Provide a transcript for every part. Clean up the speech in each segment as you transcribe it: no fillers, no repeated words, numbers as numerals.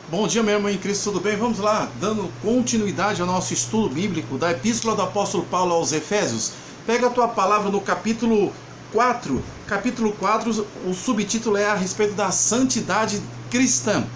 Bom dia, meu irmão em Cristo, tudo bem? Vamos lá, dando continuidade ao nosso estudo bíblico da Epístola do Apóstolo Paulo aos Efésios. Pega a tua palavra no capítulo 4. Capítulo 4, o subtítulo é a respeito da santidade cristã.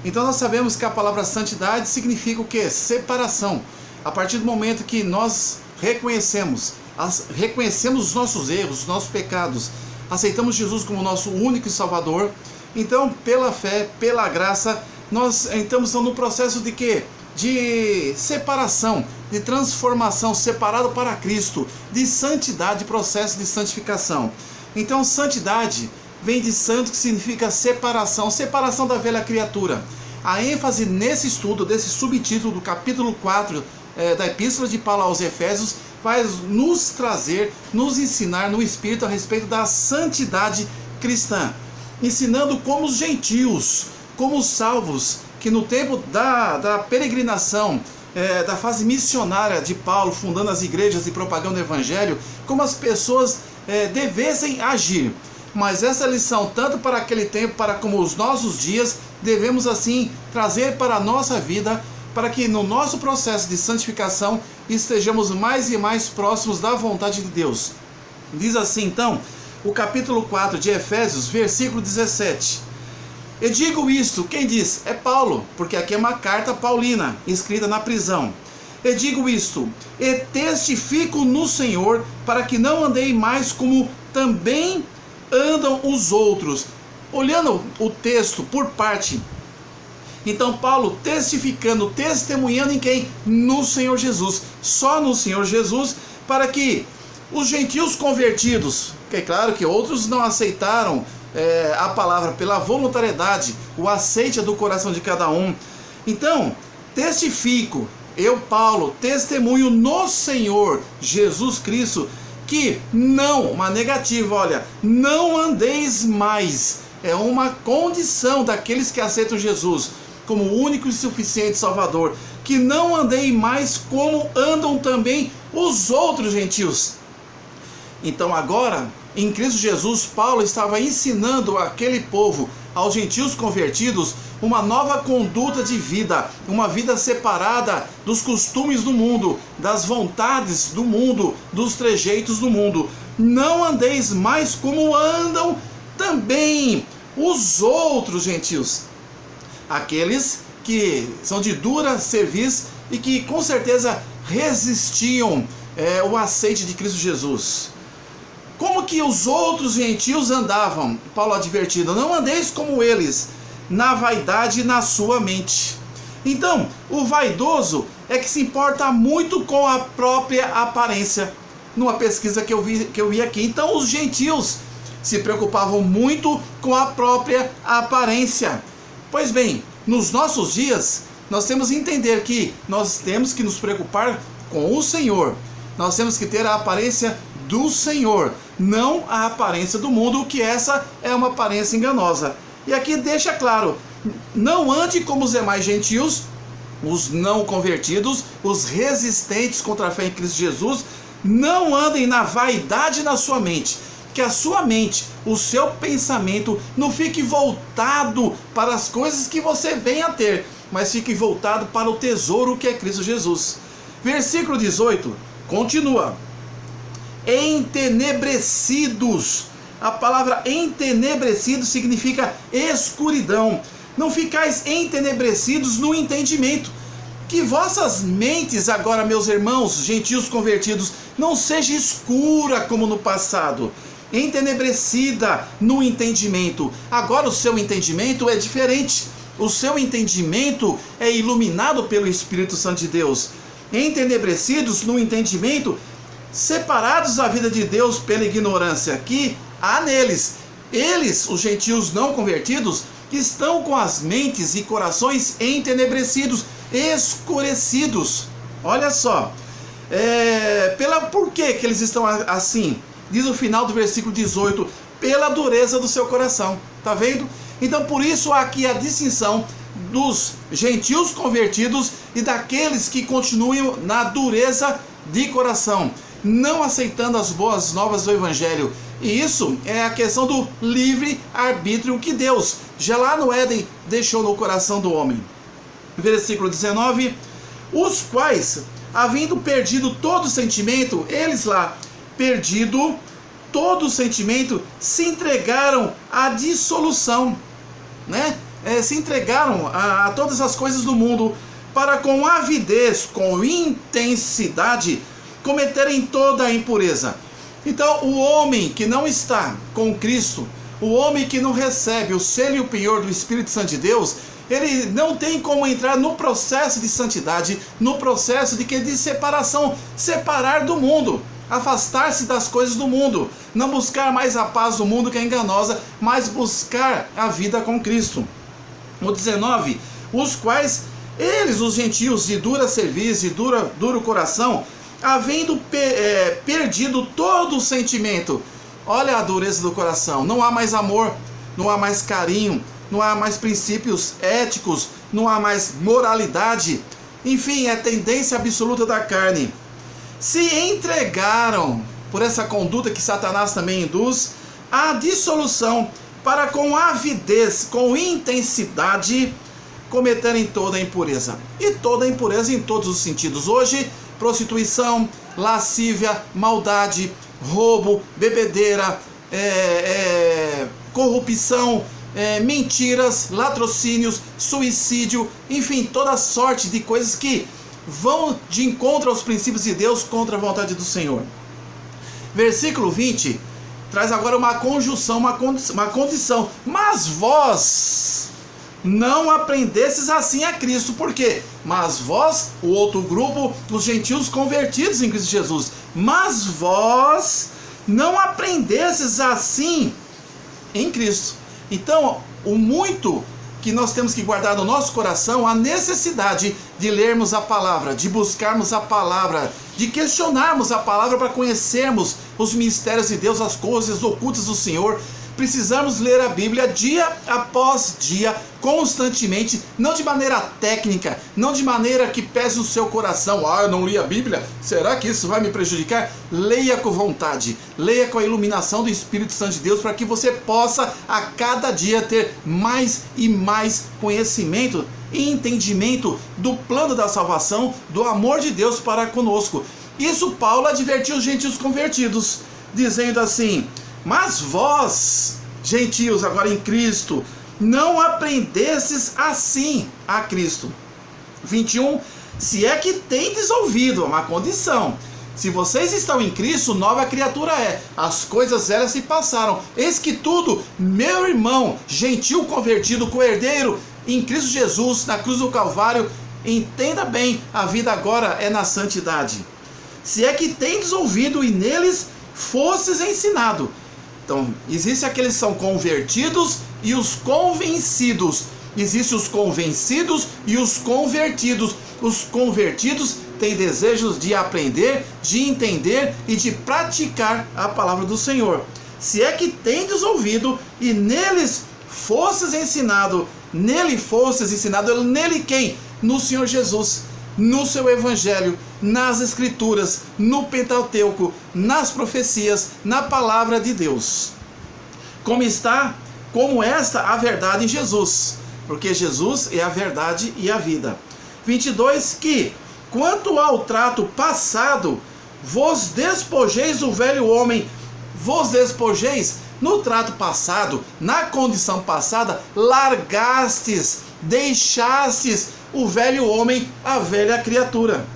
Então nós sabemos que a palavra santidade significa o quê? Separação. A partir do momento que nós reconhecemos os nossos erros, os nossos pecados, aceitamos Jesus como nosso único Salvador, então pela fé, pela graça, nós estamos no processo de quê? De separação, de transformação, separado para Cristo, de santidade, processo de santificação. Então santidade vem de santo, que significa separação, separação da velha criatura. A ênfase nesse estudo, desse subtítulo do capítulo 4 da Epístola de Paulo aos Efésios, vai nos trazer, nos ensinar no Espírito a respeito da santidade cristã, ensinando como os gentios, como os salvos, que no tempo da peregrinação, da fase missionária de Paulo, fundando as igrejas e propagando o evangelho, como as pessoas devessem agir. Mas essa lição, tanto para aquele tempo, para como os nossos dias, devemos assim trazer para a nossa vida, para que no nosso processo de santificação estejamos mais e mais próximos da vontade de Deus. Diz assim então, o capítulo 4 de Efésios, versículo 17. Eu digo isto, quem diz? É Paulo, porque aqui é uma carta paulina, escrita na prisão. Eu digo isto, e testifico no Senhor, para que não andei mais como também andam os outros. Olhando o texto por parte, então Paulo testificando, testemunhando em quem? No Senhor Jesus, só no Senhor Jesus, para que os gentios convertidos, que é claro que outros não aceitaram a palavra pela voluntariedade, o aceite do coração de cada um. Então, testifico, eu Paulo, testemunho no Senhor Jesus Cristo, que não, uma negativa, olha, não andeis mais, é uma condição daqueles que aceitam Jesus como o único e suficiente Salvador, que não andei mais como andam também os outros gentios. Então agora, em Cristo Jesus, Paulo estava ensinando aquele povo, aos gentios convertidos, uma nova conduta de vida, uma vida separada dos costumes do mundo, das vontades do mundo, dos trejeitos do mundo. Não andeis mais como andam também os outros gentios, aqueles que são de dura cerviz e que com certeza resistiam o aceite de Cristo Jesus. Como que os outros gentios andavam? Paulo advertindo, não andeis como eles, na vaidade e na sua mente. Então, o vaidoso é que se importa muito com a própria aparência, numa pesquisa que eu vi aqui. Então, os gentios se preocupavam muito com a própria aparência. Pois bem, nos nossos dias, nós temos que entender que nós temos que nos preocupar com o Senhor. Nós temos que ter a aparência do Senhor, não a aparência do mundo, que essa é uma aparência enganosa. E aqui deixa claro, não ande como os demais gentios, os não convertidos, os resistentes contra a fé em Cristo Jesus, não andem na vaidade na sua mente, que a sua mente, o seu pensamento não fique voltado para as coisas que você vem a ter, mas fique voltado para o tesouro que é Cristo Jesus. Versículo 18, continua. Entenebrecidos. A palavra entenebrecido significa escuridão. Não ficais entenebrecidos no entendimento. Que vossas mentes agora, meus irmãos, gentios convertidos, não seja escura como no passado, entenebrecida no entendimento. Agora o seu entendimento é diferente. O seu entendimento é iluminado pelo Espírito Santo de Deus. Entenebrecidos no entendimento, separados da vida de Deus pela ignorância que há neles. Eles, os gentios não convertidos, estão com as mentes e corações entenebrecidos, escurecidos. Olha só, por que eles estão assim? Diz o final do versículo 18, pela dureza do seu coração. Tá vendo? Então por isso há aqui a distinção dos gentios convertidos e daqueles que continuam na dureza de coração, não aceitando as boas novas do Evangelho. E isso é a questão do livre-arbítrio que Deus, já lá no Éden, deixou no coração do homem. Versículo 19: os quais, havendo perdido todo sentimento, eles lá, perdido todo sentimento, se entregaram à dissolução, né? Se entregaram a todas as coisas do mundo, para com avidez, com intensidade, cometerem toda a impureza. Então, o homem que não está com Cristo, o homem que não recebe o selo e o penhor do Espírito Santo de Deus, ele não tem como entrar no processo de santidade, no processo de separação, separar do mundo, afastar-se das coisas do mundo, não buscar mais a paz do mundo que é enganosa, mas buscar a vida com Cristo. O 19: os quais eles, os gentios, de dura cerviz e duro coração, havendo perdido todo o sentimento. Olha a dureza do coração, não há mais amor, não há mais carinho, não há mais princípios éticos, não há mais moralidade, enfim, é tendência absoluta da carne. Se entregaram, por essa conduta que Satanás também induz, à dissolução, para com avidez, com intensidade, cometerem toda a impureza. E toda a impureza em todos os sentidos. Hoje, prostituição, lascívia, maldade, roubo, bebedeira, corrupção, mentiras, latrocínios, suicídio, enfim, toda sorte de coisas que vão de encontro aos princípios de Deus, contra a vontade do Senhor. Versículo 20 traz agora uma conjunção, uma condição. Mas vós não aprendesses assim a Cristo. Por quê? Mas vós, o outro grupo, os gentios convertidos em Cristo Jesus. Mas vós não aprendesses assim em Cristo. Então, o muito que nós temos que guardar no nosso coração, a necessidade de lermos a palavra, de buscarmos a palavra, de questionarmos a palavra para conhecermos os mistérios de Deus, as coisas ocultas do Senhor. Precisamos ler a Bíblia dia após dia, constantemente, não de maneira técnica, não de maneira que pese o seu coração. Eu não li a Bíblia, será que isso vai me prejudicar? Leia com vontade, leia com a iluminação do Espírito Santo de Deus, para que você possa a cada dia ter mais e mais conhecimento e entendimento do plano da salvação, do amor de Deus para conosco. Isso Paulo advertiu os gentios convertidos, dizendo assim: mas vós, gentios, agora em Cristo, não aprendesses assim a Cristo. 21, se é que tendes ouvido, uma condição. Se vocês estão em Cristo, nova criatura é. As coisas velhas se passaram. Eis que tudo, meu irmão, gentil convertido, co-herdeiro em Cristo Jesus, na cruz do Calvário, entenda bem, a vida agora é na santidade. Se é que tendes ouvido e neles fostes ensinado. Então, existem aqueles que são convertidos e os convencidos. Existem os convencidos e os convertidos. Os convertidos têm desejos de aprender, de entender e de praticar a palavra do Senhor. Se é que tendes ouvido e neles fostes ensinado. Nele fostes ensinado. Nele quem? No Senhor Jesus. No seu evangelho, nas escrituras, no Pentateuco, nas profecias, na palavra de Deus. Como está, como esta a verdade em Jesus, porque Jesus é a verdade e a vida. 22, que quanto ao trato passado, vos despojeis do velho homem, vos despojeis no trato passado, na condição passada, largastes, deixastes o velho homem, a velha criatura.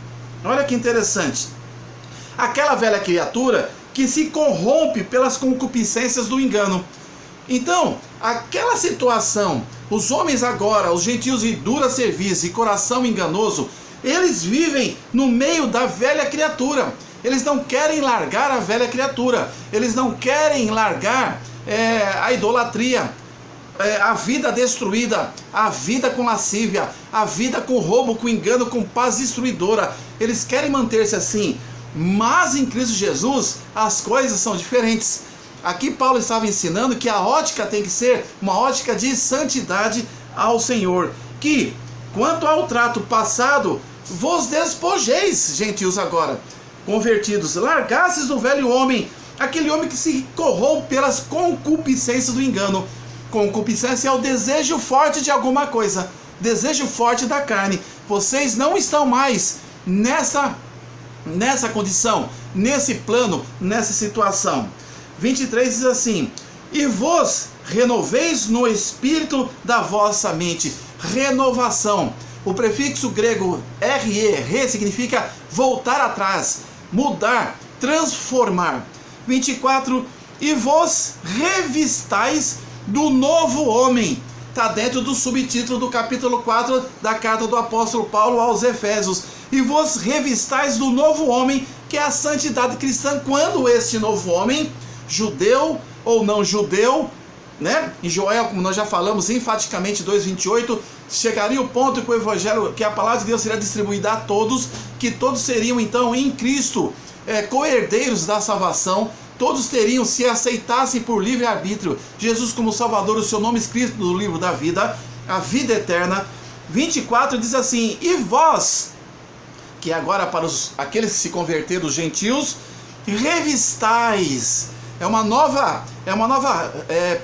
Olha que interessante. Aquela velha criatura que se corrompe pelas concupiscências do engano. Então, aquela situação, os homens agora, os gentios de dura cerviz e coração enganoso, eles vivem no meio da velha criatura. Eles não querem largar a velha criatura. Eles não querem largar a idolatria, a vida destruída, a vida com lascívia, a vida com roubo, com engano, com paz destruidora. Eles querem manter-se assim, mas em Cristo Jesus as coisas são diferentes. Aqui Paulo estava ensinando que a ótica tem que ser uma ótica de santidade ao Senhor, que quanto ao trato passado, vos despojeis, gentios agora, convertidos, largasses do velho homem, aquele homem que se corrompe pelas concupiscências do engano. Concupiscência é o desejo forte de alguma coisa. desejo forte da carne. Vocês não estão mais nessa condição, nesse plano, nessa situação. 23 diz assim: e vos renoveis no espírito da vossa mente. Renovação. O prefixo grego re significa voltar atrás, mudar, transformar. 24, e vos revistais do novo homem. Está dentro do subtítulo do capítulo 4 da carta do apóstolo Paulo aos Efésios. E vos revistais do novo homem, que é a santidade cristã. Quando este novo homem, judeu ou não judeu, né? Em Joel, como nós já falamos enfaticamente, 2:28, chegaria o ponto que o evangelho, que a palavra de Deus seria distribuída a todos, que todos seriam então em Cristo co-herdeiros da salvação. Todos teriam, se aceitassem por livre-arbítrio Jesus como Salvador, o seu nome escrito no livro da vida, a vida eterna. 24 diz assim: e vós, que agora para aqueles que se converteram, os gentios, revistais. É uma nova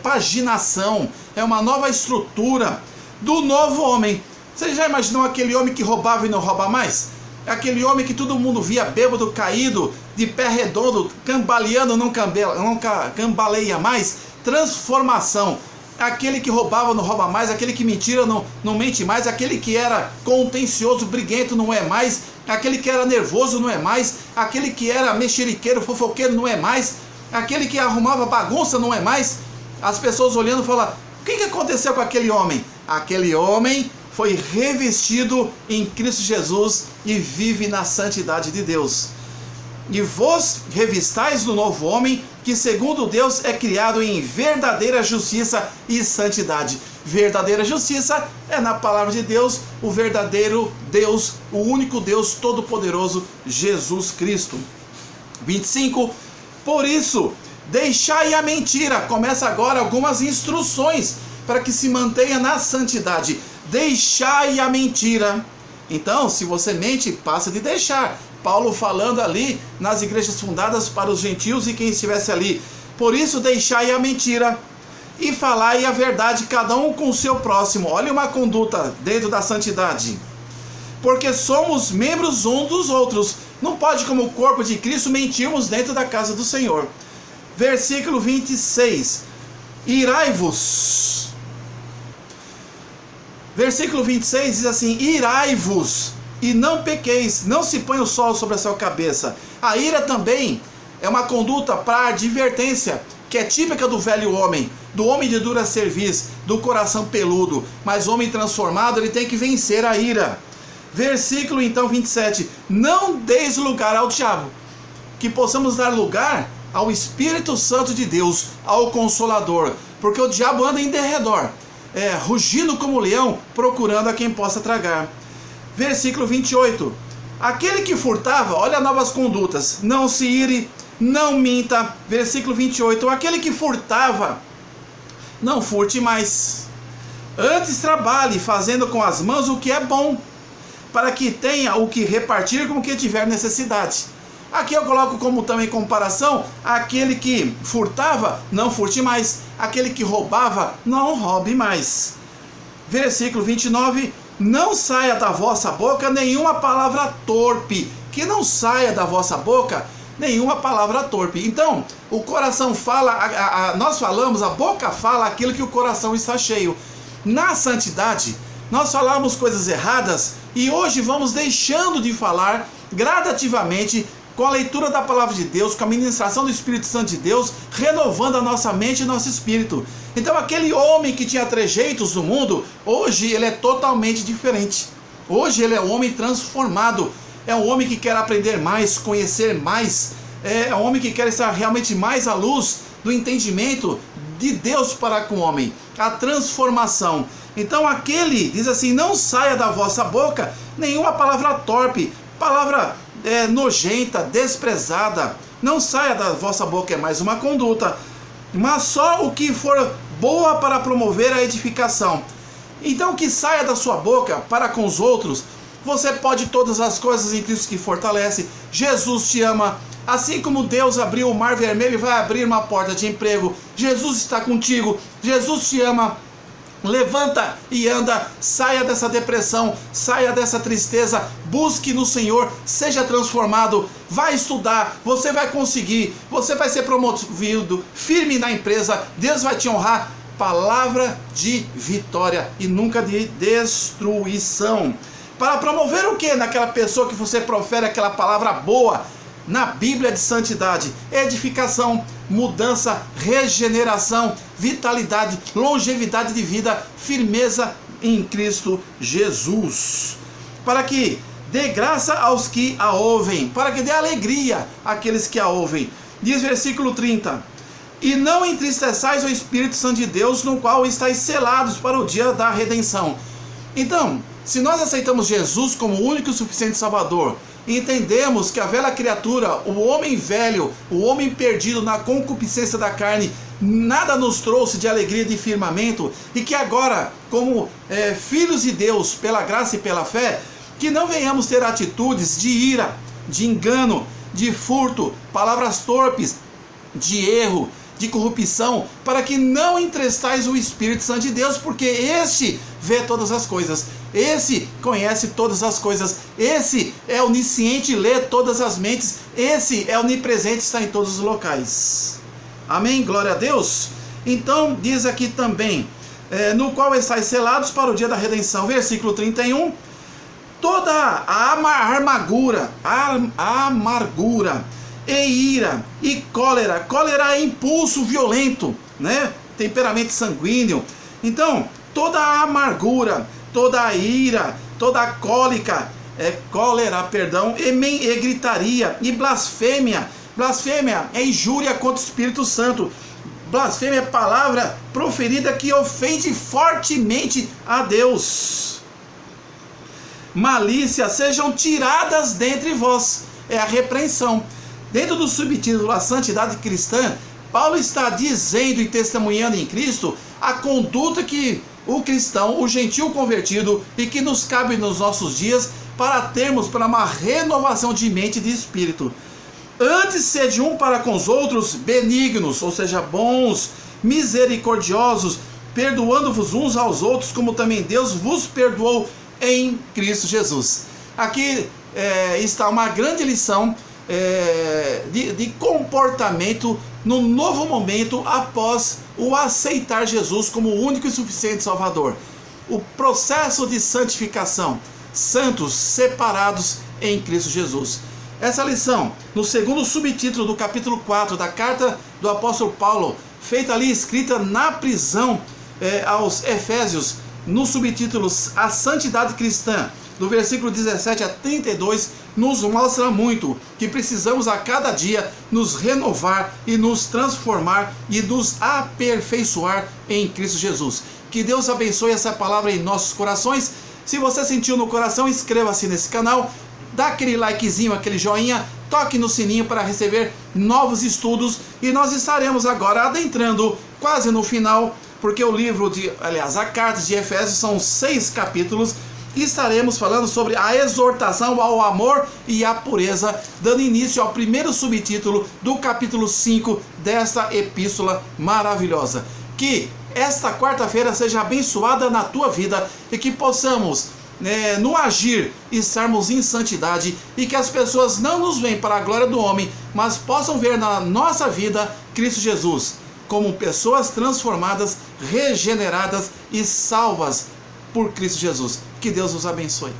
paginação, é uma nova estrutura do novo homem. Você já imaginou aquele homem que roubava e não rouba mais? Aquele homem que todo mundo via bêbado, caído, de pé redondo, cambaleando, não cambaleia mais? Transformação. Aquele que roubava não rouba mais, aquele que mentira não mente mais, aquele que era contencioso, briguento não é mais, aquele que era nervoso não é mais, aquele que era mexeriqueiro, fofoqueiro não é mais, aquele que arrumava bagunça não é mais. As pessoas olhando falam: o que aconteceu com aquele homem? Aquele homem foi revestido em Cristo Jesus e vive na santidade de Deus. E vos revistais do novo homem, que segundo Deus é criado em verdadeira justiça e santidade. Verdadeira justiça é na palavra de Deus, o verdadeiro Deus, o único Deus todo-poderoso, Jesus Cristo. 25, por isso, deixai a mentira. Começa agora algumas instruções para que se mantenha na santidade. Deixai a mentira. Então, se você mente, passa de deixar. Paulo falando ali nas igrejas fundadas para os gentios e quem estivesse ali. Por isso, deixai a mentira e falai a verdade, cada um com o seu próximo. Olha uma conduta dentro da santidade. Porque somos membros uns dos outros. Não pode, como o corpo de Cristo, mentirmos dentro da casa do Senhor. Versículo 26. Irai-vos. Versículo 26 diz assim: irai-vos e não pequeis, não se põe o sol sobre a sua cabeça. A ira também é uma conduta para advertência, que é típica do velho homem, do homem de dura cerviz, do coração peludo. Mas o homem transformado, ele tem que vencer a ira. Versículo então 27, não deis lugar ao diabo, que possamos dar lugar ao Espírito Santo de Deus, ao Consolador, porque o diabo anda em derredor, rugindo como leão, procurando a quem possa tragar. Versículo 28, aquele que furtava, olha novas condutas, não se ire, não minta. Versículo 28, aquele que furtava, não furte mais, antes trabalhe, fazendo com as mãos o que é bom, para que tenha o que repartir com quem tiver necessidade. Aqui eu coloco como também comparação, aquele que furtava, não furte mais, aquele que roubava, não roube mais. Versículo 29, não saia da vossa boca nenhuma palavra torpe, que não saia da vossa boca nenhuma palavra torpe. Então, o coração fala, nós falamos, a boca fala aquilo que o coração está cheio. Na santidade, nós falamos coisas erradas e hoje vamos deixando de falar gradativamente, com a leitura da palavra de Deus, com a ministração do Espírito Santo de Deus, renovando a nossa mente e nosso espírito. Então aquele homem que tinha trejeitos no mundo, hoje ele é totalmente diferente. Hoje ele é um homem transformado, é um homem que quer aprender mais, conhecer mais, é um homem que quer estar realmente mais à luz do entendimento de Deus para com o homem, a transformação. Então aquele diz assim, não saia da vossa boca nenhuma palavra torpe, palavra nojenta, desprezada, não saia da vossa boca, é mais uma conduta, mas só o que for boa para promover a edificação. Então que saia da sua boca para com os outros, você pode todas as coisas em Cristo que fortalece, Jesus te ama, assim como Deus abriu o mar vermelho e vai abrir uma porta de emprego, Jesus está contigo, Jesus te ama, Levanta e anda, saia dessa depressão, saia dessa tristeza, busque no Senhor, seja transformado, vai estudar, você vai conseguir, você vai ser promovido, firme na empresa, Deus vai te honrar. Palavra de vitória e nunca de destruição. Para promover o que naquela pessoa que você profere aquela palavra boa? Na Bíblia de santidade, edificação, mudança, regeneração, vitalidade, longevidade de vida, firmeza em Cristo Jesus. Para que dê graça aos que a ouvem, para que dê alegria àqueles que a ouvem. Diz versículo 30: e não entristeçais o Espírito Santo de Deus, no qual estáis selados para o dia da redenção. Então, se nós aceitamos Jesus como o único e suficiente Salvador, entendemos que a velha criatura, o homem velho, o homem perdido na concupiscência da carne, nada nos trouxe de alegria e de firmamento, e que agora, como filhos de Deus, pela graça e pela fé, que não venhamos ter atitudes de ira, de engano, de furto, palavras torpes, de erro, de corrupção, para que não entristais o Espírito Santo de Deus, porque este vê todas as coisas, esse conhece todas as coisas, esse é onisciente, lê todas as mentes, esse é onipresente, está em todos os locais. Amém? Glória a Deus. Então diz aqui também, no qual estáis selados para o dia da redenção, versículo 31, toda a amargura e ira e cólera. Cólera é impulso violento, né? Temperamento sanguíneo. Então, toda a amargura, toda a ira, toda a cólera, e gritaria e blasfêmia. Blasfêmia é injúria contra o Espírito Santo. Blasfêmia é palavra proferida que ofende fortemente a Deus. Malícia sejam tiradas dentre vós. É a repreensão. Dentro do subtítulo A Santidade Cristã, Paulo está dizendo e testemunhando em Cristo a conduta que o cristão, o gentil convertido, e que nos cabe nos nossos dias para termos para uma renovação de mente e de espírito. Antes sede um para com os outros benignos, ou seja, bons, misericordiosos, perdoando-vos uns aos outros, como também Deus vos perdoou em Cristo Jesus. Aqui está uma grande lição de comportamento no novo momento após o aceitar Jesus como o único e suficiente Salvador. O processo de santificação, santos separados em Cristo Jesus. Essa lição, no segundo subtítulo do capítulo 4 da carta do apóstolo Paulo, feita ali, escrita na prisão aos Efésios, no subtítulo A Santidade Cristã, do versículo 17 a 32, nos mostra muito que precisamos a cada dia nos renovar e nos transformar e nos aperfeiçoar em Cristo Jesus. Que Deus abençoe essa palavra em nossos corações. Se você sentiu no coração, inscreva-se nesse canal, dá aquele likezinho, aquele joinha, toque no sininho para receber novos estudos, e nós estaremos agora adentrando quase no final, porque o livro a carta de Efésios são 6 capítulos, e estaremos falando sobre a exortação ao amor e à pureza, dando início ao primeiro subtítulo do capítulo 5 desta epístola maravilhosa. Que esta quarta-feira seja abençoada na tua vida e que possamos, no agir, estarmos em santidade, e que as pessoas não nos veem para a glória do homem, mas possam ver na nossa vida Cristo Jesus como pessoas transformadas, regeneradas e salvas por Cristo Jesus. Que Deus os abençoe.